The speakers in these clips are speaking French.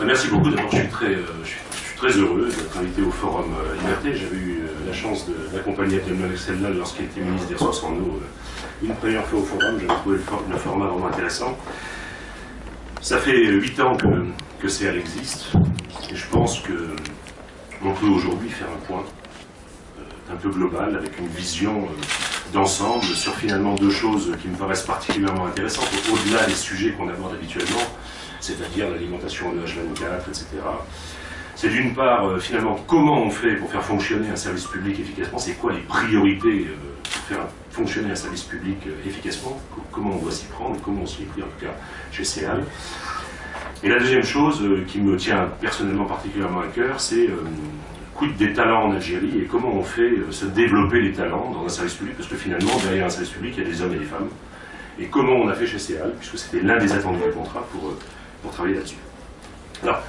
Merci beaucoup. D'abord, je suis très heureux d'être invité au Forum Liberté. J'avais eu la chance d'accompagner Abdelmalek Sellal lorsqu'il était ministre des Ressources en eau une première fois au Forum. J'avais trouvé le format vraiment intéressant. Ça fait 8 ans que CEAL existe et je pense qu'on peut aujourd'hui faire un point un peu global avec une vision d'ensemble sur finalement deux choses qui me paraissent particulièrement intéressantes au-delà des sujets qu'on aborde habituellement, c'est-à-dire l'alimentation en H24, etc. C'est d'une part, finalement, comment on fait pour faire fonctionner un service public efficacement, c'est quoi les priorités pour faire fonctionner un service public efficacement, comment on doit s'y prendre, et comment on s'y est pris en tout cas chez CEAL. Et la deuxième chose qui me tient personnellement particulièrement à cœur, c'est quid des talents en Algérie et comment on fait se développer les talents dans un service public, parce que finalement, derrière un service public, il y a des hommes et des femmes. Et comment on a fait chez CEAL, puisque c'était l'un des attendus du contrat pour travailler là-dessus. Alors,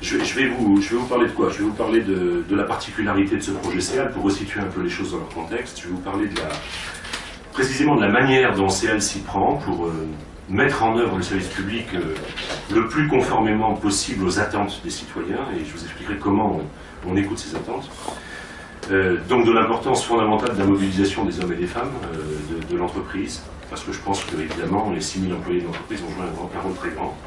je vais vous parler de quoi? Je vais vous parler de la particularité de ce projet CEAL, pour resituer un peu les choses dans leur contexte. Je vais vous parler précisément de la manière dont CEAL s'y prend pour mettre en œuvre le service public le plus conformément possible aux attentes des citoyens, et je vous expliquerai comment on écoute ces attentes. Donc de l'importance fondamentale de la mobilisation des hommes et des femmes de l'entreprise, parce que je pense que évidemment les 6000 employés de l'entreprise ont joué un rôle très grand.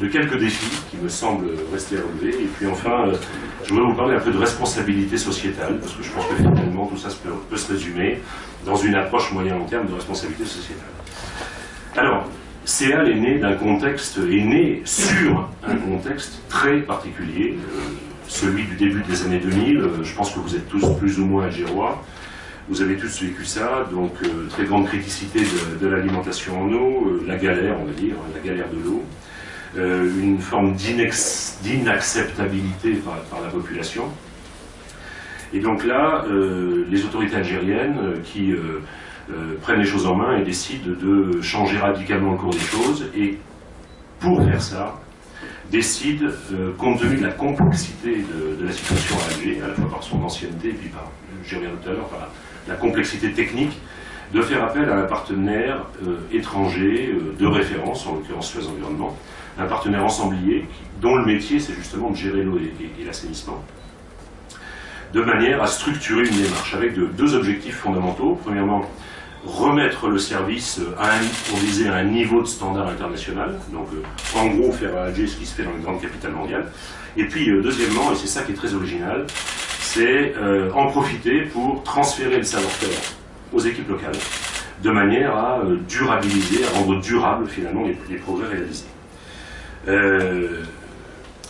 De quelques défis qui me semblent rester à relever, et puis enfin, je voudrais vous parler un peu de responsabilité sociétale, parce que je pense que finalement tout ça peut se résumer dans une approche moyen-long terme de responsabilité sociétale. Alors, CEAL est né sur un contexte très particulier, celui du début des années 2000. Je pense que vous êtes tous plus ou moins algérois. Vous avez tous vécu ça, donc très grande criticité de l'alimentation en eau, la galère, on va dire, la galère de l'eau, une forme d'inacceptabilité par la population. Et donc là, les autorités algériennes qui prennent les choses en main et décident de changer radicalement le cours des choses, et pour faire ça, décident, compte tenu de la complexité de la situation à Alger, à la fois par son ancienneté et puis par, j'y reviendrai tout à l'heure, par la complexité technique, de faire appel à un partenaire étranger de référence, en l'occurrence Suez Environnement, un partenaire ensemblier dont le métier c'est justement de gérer l'eau et l'assainissement, de manière à structurer une démarche avec deux objectifs fondamentaux. Premièrement, remettre le service à un niveau de standard international, donc en gros faire à Alger ce qui se fait dans les grandes capitales mondiales. Et puis deuxièmement, et c'est ça qui est très original, c'est en profiter pour transférer le savoir-faire aux équipes locales, de manière à durabiliser, à rendre durable finalement les progrès réalisés.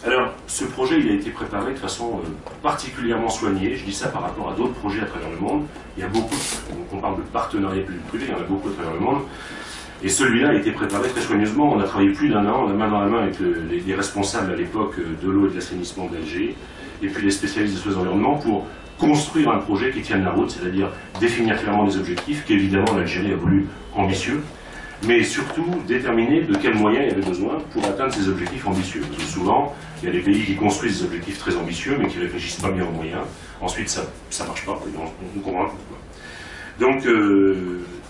Alors, ce projet il a été préparé de façon particulièrement soignée. Je dis ça par rapport à d'autres projets à travers le monde. Il y a beaucoup, donc on parle de partenariat public-privé, il y en a beaucoup à travers le monde. Et celui-là a été préparé très soigneusement. On a travaillé plus d'1 an, la main dans la main avec les responsables à l'époque de l'eau et de l'assainissement d'Alger, et puis les spécialistes de Suez Environnement, pour construire un projet qui tienne la route, c'est-à-dire définir clairement des objectifs qu'évidemment l'Algérie a voulu ambitieux, mais surtout déterminer de quels moyens il y avait besoin pour atteindre ces objectifs ambitieux. Parce que souvent, il y a des pays qui construisent des objectifs très ambitieux, mais qui ne réfléchissent pas bien aux moyens. Ensuite, ça ne marche pas, on comprend pourquoi. Donc,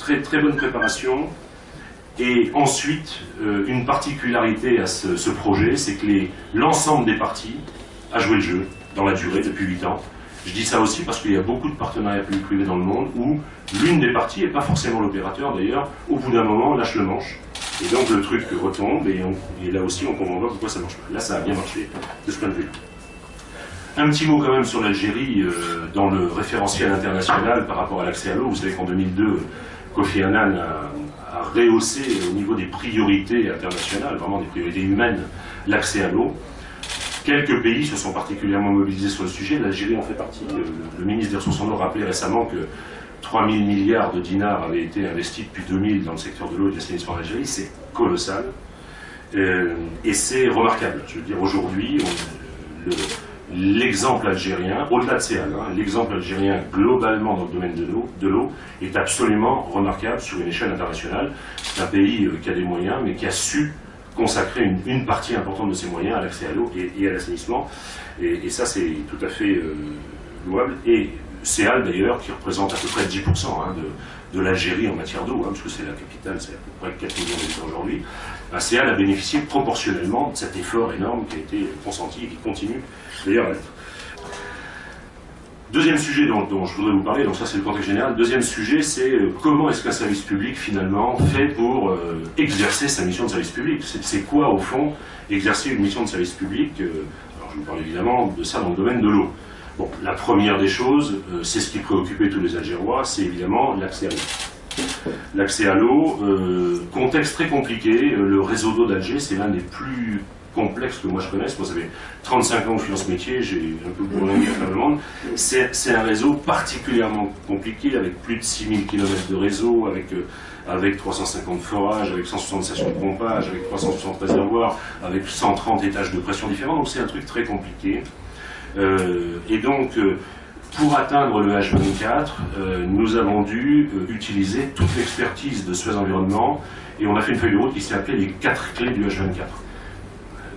très bonne préparation. Et ensuite, une particularité à ce projet, c'est que l'ensemble des parties a joué le jeu dans la durée, depuis 8 ans. Je dis ça aussi parce qu'il y a beaucoup de partenariats publics-privés dans le monde où l'une des parties, et pas forcément l'opérateur d'ailleurs, au bout d'un moment lâche le manche. Et donc le truc retombe, et là aussi on comprend pas pourquoi ça marche pas. Là ça a bien marché de ce point de vue. Un petit mot quand même sur l'Algérie dans le référentiel international par rapport à l'accès à l'eau. Vous savez qu'en 2002, Kofi Annan a rehaussé au niveau des priorités internationales, vraiment des priorités humaines, l'accès à l'eau. Quelques pays se sont particulièrement mobilisés sur le sujet, l'Algérie en fait partie. Le ministre des Ressources en eau rappelait récemment que 3000 milliards de dinars avaient été investis depuis 2000 dans le secteur de l'eau et de l'assainissement en Algérie. C'est colossal et c'est remarquable. Je veux dire, aujourd'hui, l'exemple algérien, au-delà de CEAL, l'exemple algérien globalement dans le domaine de l'eau est absolument remarquable sur une échelle internationale. C'est un pays qui a des moyens, mais qui a su consacrer une partie importante de ses moyens à l'accès à l'eau et à l'assainissement. Et ça, c'est tout à fait louable. Et CEAL d'ailleurs, qui représente à peu près 10% de l'Algérie en matière d'eau, parce que c'est la capitale, c'est à peu près 4 millions d'habitants aujourd'hui, CEAL a bénéficié proportionnellement de cet effort énorme qui a été consenti et qui continue d'ailleurs à l'être. Deuxième sujet dont je voudrais vous parler, donc ça c'est le contexte général. Deuxième sujet, c'est comment est-ce qu'un service public finalement fait pour exercer sa mission de service public. C'est quoi au fond exercer une mission de service public? Alors je vous parle évidemment de ça dans le domaine de l'eau. Bon, la première des choses, c'est ce qui préoccupait tous les Algérois, c'est évidemment l'accès à l'eau. L'accès à l'eau, contexte très compliqué, le réseau d'eau d'Alger, c'est l'un des plus complexes que moi je connaisse. Moi ça fait 35 ans que je suis dans ce métier, j'ai un peu bourlingué à travers le monde. C'est un réseau particulièrement compliqué, avec plus de 6000 km de réseau, avec 350 forages, avec 160 stations de pompage, avec 360 réservoirs, avec 130 étages de pression différents, donc c'est un truc très compliqué. Et donc, pour atteindre le H24, nous avons dû utiliser toute l'expertise de Suez Environnement, et on a fait une feuille de route qui s'est appelée les 4 clés du H24.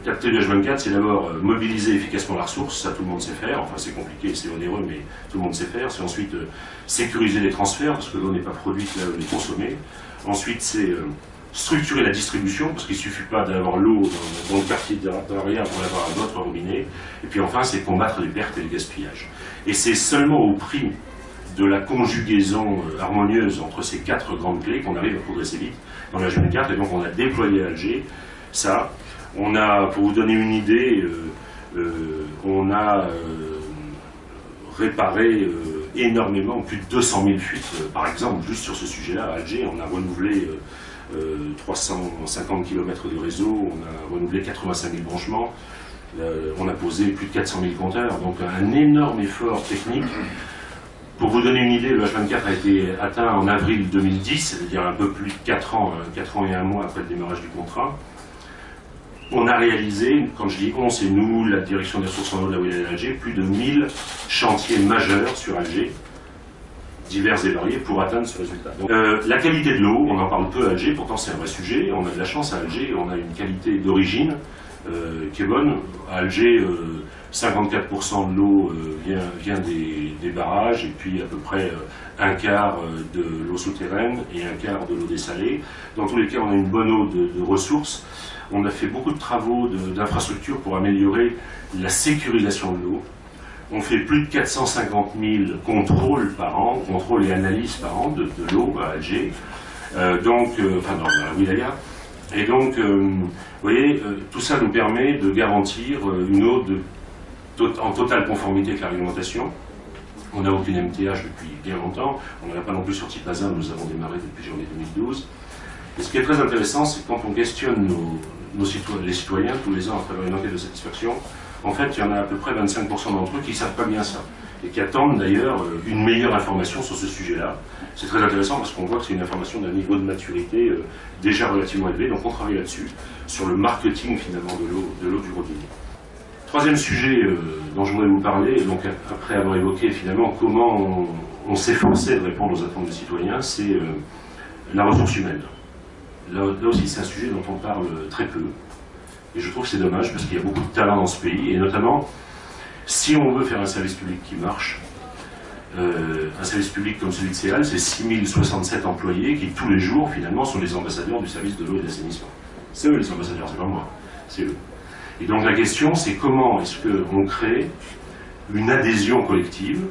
4 clés du H24, c'est d'abord mobiliser efficacement la ressource, ça tout le monde sait faire, enfin c'est compliqué, c'est onéreux, mais tout le monde sait faire. C'est ensuite sécuriser les transferts, parce que l'eau n'est pas produite là où elle est consommée. Ensuite, c'est structurer la distribution, parce qu'il ne suffit pas d'avoir l'eau dans le quartier derrière pour l'avoir à notre robinet. Et puis enfin, c'est combattre les pertes et le gaspillage. Et c'est seulement au prix de la conjugaison harmonieuse entre ces 4 grandes clés qu'on arrive à progresser vite dans le H24. Et donc on a déployé à Alger ça. On a, pour vous donner une idée, on a réparé énormément, plus de 200 000 fuites, par exemple, juste sur ce sujet-là. À Alger, on a renouvelé 350 km de réseau, on a renouvelé 85 000 branchements, on a posé plus de 400 000 compteurs, donc un énorme effort technique. Pour vous donner une idée, le H24 a été atteint en avril 2010, c'est-à-dire un peu plus de 4 ans et 1 mois après le démarrage du contrat. On a réalisé, quand je dis on, c'est nous, la direction des ressources en eau de la wilaya d'Alger, plus de 1000 chantiers majeurs sur Alger, divers et variés, pour atteindre ce résultat. Donc, la qualité de l'eau, on en parle peu à Alger, pourtant c'est un vrai sujet. On a de la chance à Alger, on a une qualité d'origine qui est bonne. À Alger, 54% de l'eau vient des barrages, et puis à peu près un quart de l'eau souterraine et un quart de l'eau dessalée. Dans tous les cas, on a une bonne eau de ressources. On a fait beaucoup de travaux d'infrastructures pour améliorer la sécurisation de l'eau. On fait plus de 450 000 contrôles par an, contrôles et analyses par an de l'eau à Alger, enfin dans la wilaya. Et donc, vous voyez, tout ça nous permet de garantir une eau en totale conformité avec la réglementation. On n'a aucune MTH depuis bien longtemps. On n'en a pas non plus sur Tipaza, nous avons démarré depuis janvier 2012. Et ce qui est très intéressant, c'est que quand on questionne les citoyens tous les ans à travers une enquête de satisfaction, en fait, il y en a à peu près 25% d'entre eux qui ne savent pas bien ça, et qui attendent d'ailleurs une meilleure information sur ce sujet-là. C'est très intéressant parce qu'on voit que c'est une information d'un niveau de maturité déjà relativement élevé, donc on travaille là-dessus, sur le marketing finalement de l'eau du robinet. Troisième sujet dont je voudrais vous parler, donc après avoir évoqué finalement comment on s'efforçait de répondre aux attentes des citoyens, c'est la ressource humaine. Là aussi, c'est un sujet dont on parle très peu. Et je trouve que c'est dommage parce qu'il y a beaucoup de talent dans ce pays. Et notamment, si on veut faire un service public qui marche, un service public comme celui de CEAL, c'est 6067 employés qui, tous les jours, finalement, sont les ambassadeurs du service de l'eau et de l'assainissement. C'est eux les ambassadeurs, c'est pas moi. C'est eux. Et donc la question, c'est comment est-ce qu'on crée une adhésion collective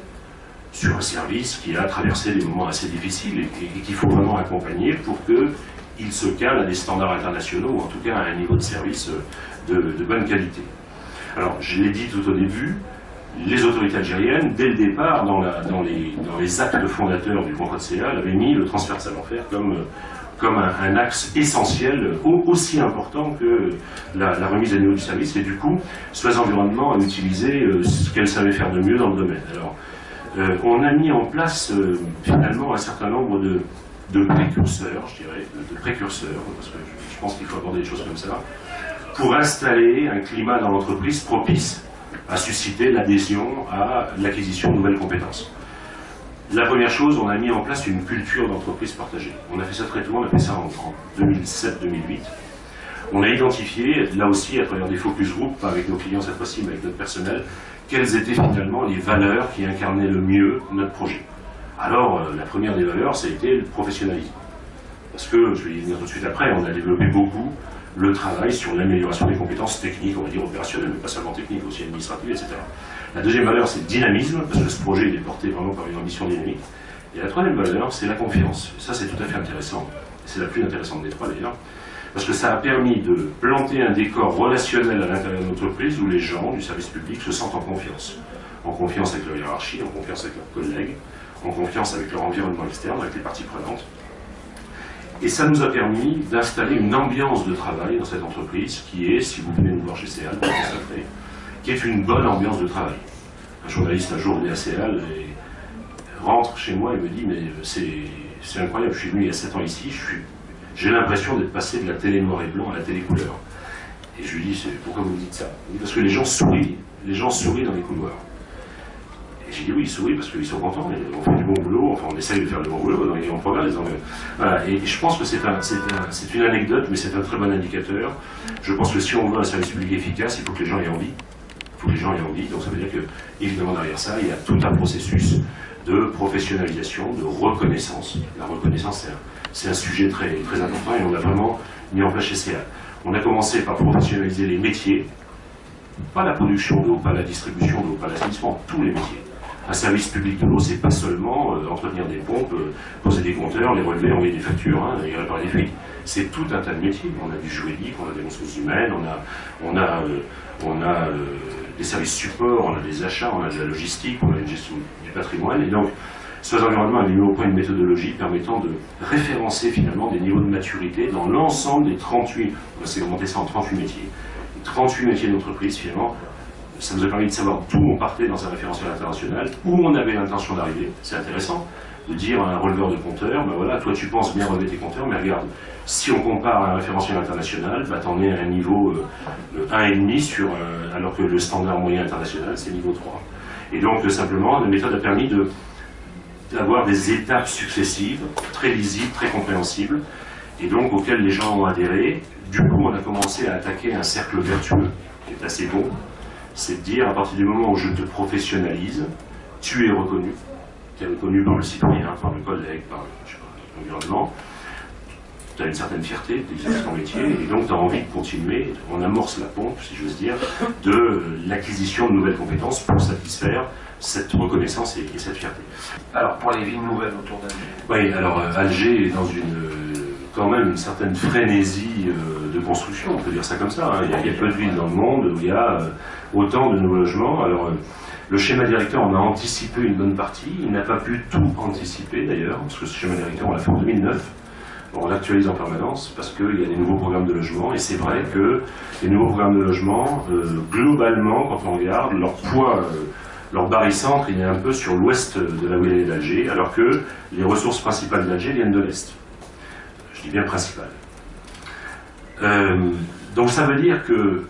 sur un service qui a traversé des moments assez difficiles et qu'il faut vraiment accompagner pour qu'il se cale à des standards internationaux, ou en tout cas à un niveau de service de bonne qualité. Alors, je l'ai dit tout au début, les autorités algériennes, dès le départ, dans les actes fondateurs du contrat de CEAL, avaient mis le transfert de savoir-faire comme un axe essentiel, aussi important que la remise à niveau du service. Et du coup, Suez Environnement a utilisé ce qu'elle savait faire de mieux dans le domaine. Alors, on a mis en place finalement un certain nombre de précurseurs, je dirais, parce que je pense qu'il faut aborder les choses comme ça, pour installer un climat dans l'entreprise propice à susciter l'adhésion à l'acquisition de nouvelles compétences. La première chose, on a mis en place une culture d'entreprise partagée. On a fait ça très tôt, on a fait ça en 2007-2008. On a identifié, là aussi, à travers des focus group, pas avec nos clients cette fois-ci, mais avec notre personnel, quelles étaient finalement les valeurs qui incarnaient le mieux notre projet. Alors, la première des valeurs, ça a été le professionnalisme. Parce que, je vais y venir tout de suite après, on a développé beaucoup le travail sur l'amélioration des compétences techniques, on va dire opérationnelles, mais pas seulement techniques, aussi administratives, etc. La deuxième valeur, c'est le dynamisme, parce que ce projet il est porté vraiment par une ambition dynamique. Et la troisième valeur, c'est la confiance. Et ça, c'est tout à fait intéressant. C'est la plus intéressante des trois, d'ailleurs. Parce que ça a permis de planter un décor relationnel à l'intérieur de l'entreprise où les gens du service public se sentent en confiance. En confiance avec leur hiérarchie, en confiance avec leurs collègues, en confiance avec leur environnement externe, avec les parties prenantes. Et ça nous a permis d'installer une ambiance de travail dans cette entreprise qui est, si vous venez nous voir chez CEAL, qui est une bonne ambiance de travail. Un journaliste un jour venu à CEAL et rentre chez moi et me dit « mais c'est incroyable, je suis venu il y a 7 ans ici, j'ai l'impression d'être passé de la télé noir et blanc à la télé couleur. » Et je lui dis « pourquoi vous me dites ça ?» Il dit « parce que les gens sourient dans les couloirs. » J'ai dit oui, ils sourient parce qu'ils sont contents, on fait du bon boulot, enfin on essaye de faire du bon boulot, on progresse. Voilà. Et je pense que c'est une anecdote, mais c'est un très bon indicateur. Je pense que si on veut un service public efficace, il faut que les gens aient envie. Il faut que les gens aient envie, donc ça veut dire que, évidemment, derrière ça, il y a tout un processus de professionnalisation, de reconnaissance. La reconnaissance, c'est un sujet très, très important et on a vraiment mis en place chez CEAL. On a commencé par professionnaliser les métiers, pas la production d'eau, pas la distribution d'eau, pas l'assainissement, tous les métiers. Un service public de l'eau, c'est pas seulement entretenir des pompes, poser des compteurs, les relever, envoyer des factures et réparer des fuites. C'est tout un tas de métiers. On a du juridique, on a des ressources humaines, on a des services supports, on a des achats, on a de la logistique, on a une gestion du patrimoine. Et donc, Sois Environnement a mis au point une méthodologie permettant de référencer finalement des niveaux de maturité dans l'ensemble des 38, on va segmenter ça en 38 métiers. 38 métiers d'entreprise finalement. Ça nous a permis de savoir d'où on partait dans un référentiel international, où on avait l'intention d'arriver. C'est intéressant de dire à un releveur de compteurs, ben voilà, toi tu penses bien relever tes compteurs, mais regarde, si on compare à un référentiel international, bah, t'en es à un niveau 1,5 alors que le standard moyen international c'est niveau 3. Et donc simplement, la méthode a permis d'avoir des étapes successives, très lisibles, très compréhensibles, et donc auxquelles les gens ont adhéré. Du coup, on a commencé à attaquer un cercle vertueux qui est assez bon. C'est de dire, à partir du moment où je te professionnalise, tu es reconnu. Tu es reconnu par le citoyen, par le collègue, par l'environnement. Tu as une certaine fierté d'exercer ton métier, et donc tu as envie de continuer. On amorce la pompe, si j'ose dire, de l'acquisition de nouvelles compétences pour satisfaire cette reconnaissance et cette fierté. Alors, pour les villes nouvelles autour d'Alger. Oui, alors Alger est dans quand même une certaine frénésie de construction, on peut dire ça comme ça. Hein. Il y a peu de villes dans le monde où il y a autant de nouveaux logements. Alors, le schéma directeur, on a anticipé une bonne partie. Il n'a pas pu tout anticiper d'ailleurs, parce que ce schéma directeur, on l'a fait en 2009. On l'actualise en permanence parce qu'il y a des nouveaux programmes de logement. Et c'est vrai que les nouveaux programmes de logement, globalement, quand on regarde, leur poids, leur barycentre, il est un peu sur l'ouest de la wilaya d'Alger, alors que les ressources principales d'Alger viennent de l'est. Je dis bien principales. Donc ça veut dire que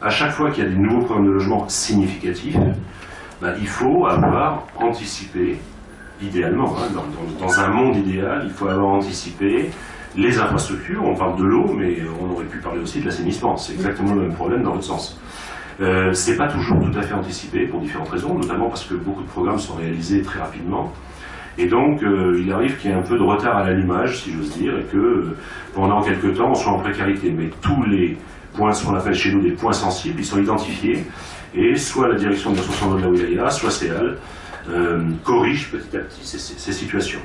à chaque fois qu'il y a des nouveaux programmes de logement significatifs, ben, il faut avoir anticipé, idéalement, hein, dans un monde idéal, il faut avoir anticipé les infrastructures. On parle de l'eau, mais on aurait pu parler aussi de l'assainissement. C'est exactement le même problème dans l'autre sens. C'est pas toujours tout à fait anticipé pour différentes raisons, notamment parce que beaucoup de programmes sont réalisés très rapidement. Et donc, il arrive qu'il y ait un peu de retard à l'allumage, si j'ose dire, et que pendant quelques temps, on soit en précarité. Mais tous les points, ce qu'on appelle chez nous des points sensibles, ils sont identifiés, et soit la direction des ressources en eau de la wilaya, soit CEAL, corrige petit à petit ces situations.